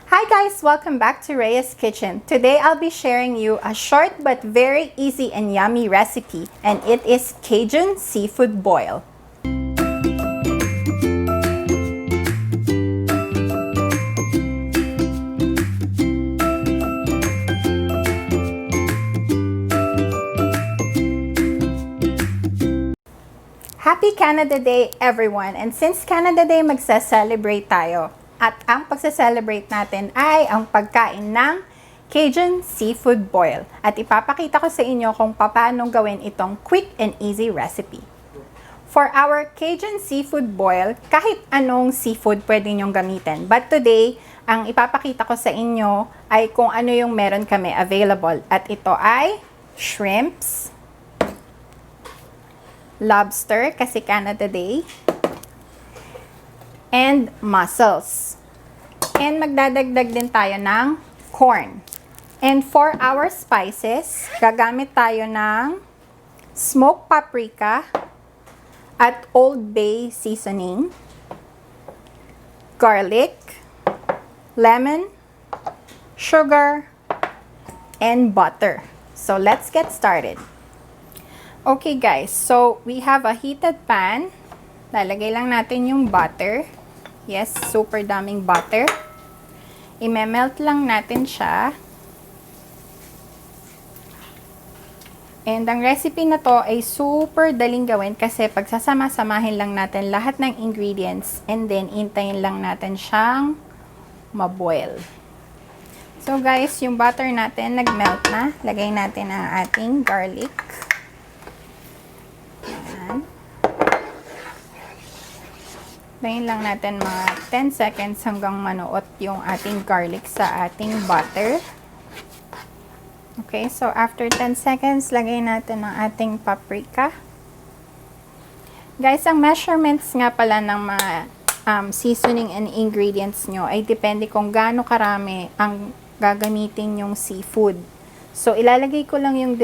Hi guys! Welcome back to Rhea's Kitchen. Today I'll be sharing you a short but very easy and yummy recipe, and it is Cajun seafood boil. Happy Canada Day everyone! And since Canada Day magsa-celebrate tayo, at ang pagsa-celebrate natin ay ang pagkain ng Cajun seafood boil. At ipapakita ko sa inyo kung paano gawin itong quick and easy recipe. For our Cajun seafood boil, kahit anong seafood pwede nyong gamitin. But today, ang ipapakita ko sa inyo ay kung ano yung meron kami available. At ito ay shrimps, lobster kasi Canada Day, and mussels. And magdadagdag din tayo ng corn. And for our spices, gagamit tayo ng smoked paprika at Old Bay seasoning, garlic, lemon, sugar, and butter. So let's get started. Okay guys, so we have a heated pan. Lalagay lang natin yung butter. Yes, super daming butter. I-melt lang natin siya. And ang recipe na to ay super daling gawin kasi pagsasama-samahin lang natin lahat ng ingredients and then intayin lang natin siyang maboil. So guys, yung butter natin nag-melt na. Lagay natin ang ating garlic. Layin lang natin mga 10 seconds hanggang manuot yung ating garlic sa ating butter. Okay, so after 10 seconds, lagay natin ang ating paprika. Guys, ang measurements nga pala ng mga seasoning and ingredients nyo ay depende kung gaano karami ang gagamitin yung seafood. So, ilalagay ko lang yung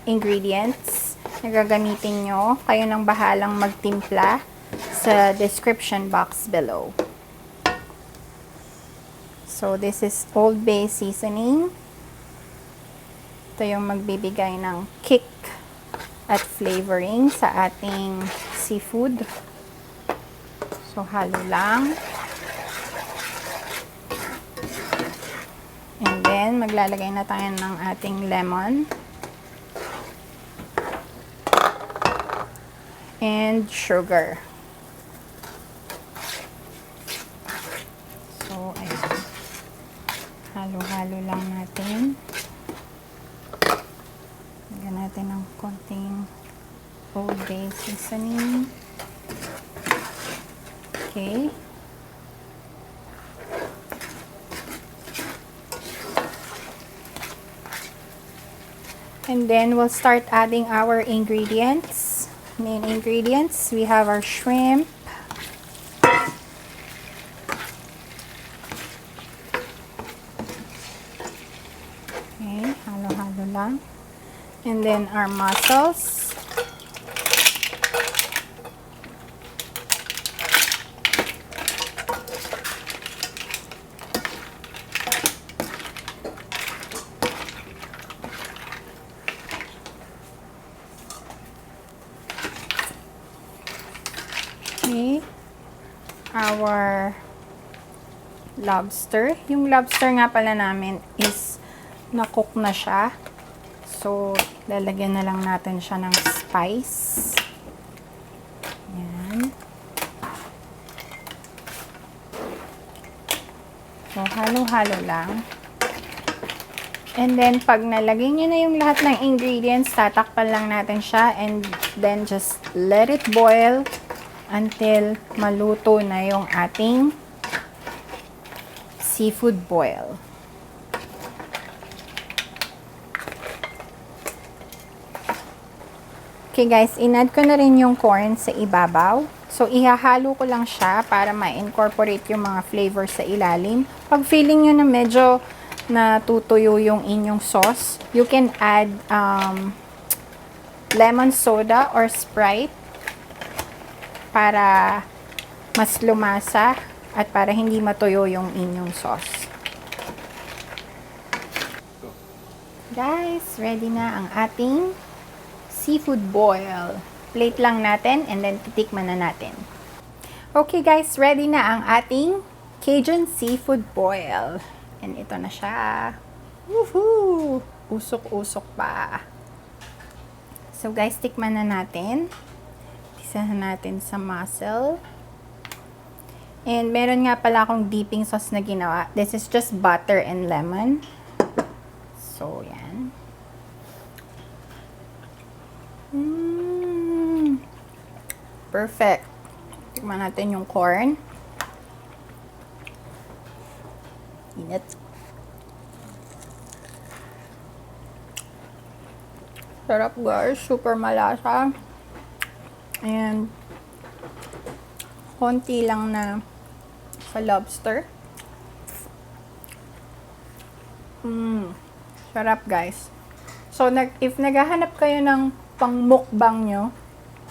ingredients na gagamitin nyo. Kayo nang bahalang magtimpla sa description box below. So, this is Old Bay seasoning. Ito yung magbibigay ng kick at flavoring sa ating seafood. So, halo lang. And then, maglalagay na tayo ng ating lemon. And sugar. So, ayan. Halo-halo lang natin. Lagyan natin ng konting Old Bay seasoning. Okay. And then, we'll start adding our ingredients. Main ingredients, we have our shrimp. Okay, halo-halo lang. And then our mussels. Okay, our lobster. Yung lobster nga pala namin is na-cook na siya. So, lalagyan na lang natin siya ng spice. Ayan. So, halo-halo lang. And then, pag nalagay nyo na yung lahat ng ingredients, tatakpan lang natin siya and then just let it boil until maluto na yung ating seafood boil. Okay guys, in-add ko na rin yung corn sa ibabaw. So, ihahalo ko lang siya para ma-incorporate yung mga flavors sa ilalim. Pag feeling nyo na medyo natutuyo yung inyong sauce, you can add lemon soda or Sprite para mas lumasa at para hindi matuyo yung inyong sauce. Guys, ready na ang ating seafood boil. Plate lang natin and then titikman na natin. Okay guys, ready na ang ating Cajun seafood boil. And ito na siya. Woohoo! Usok-usok pa. So guys, tikman na natin. Isahan natin sa mussel. And meron nga pala akong dipping sauce na ginawa. This is just butter and lemon. So, yan. Perfect. Tikman natin yung corn. Init. Sarap guys. Super malasa. And konti lang na sa lobster. Sarap guys. So, if naghahanap kayo ng pang mukbang nyo,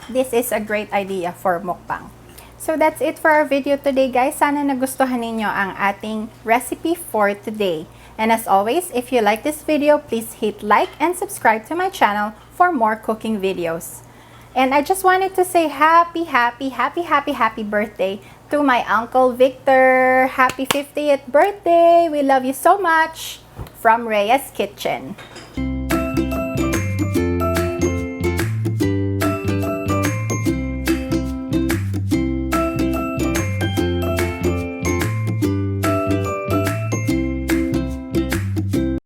this is a great idea for mukbang. So, that's it for our video today guys. Sana nagustuhan ninyo ang ating recipe for today. And as always, if you like this video, please hit like and subscribe to my channel for more cooking videos. And I just wanted to say happy birthday to my Uncle Victor. Happy 50th birthday. We love you so much. From Rhea's Kitchen.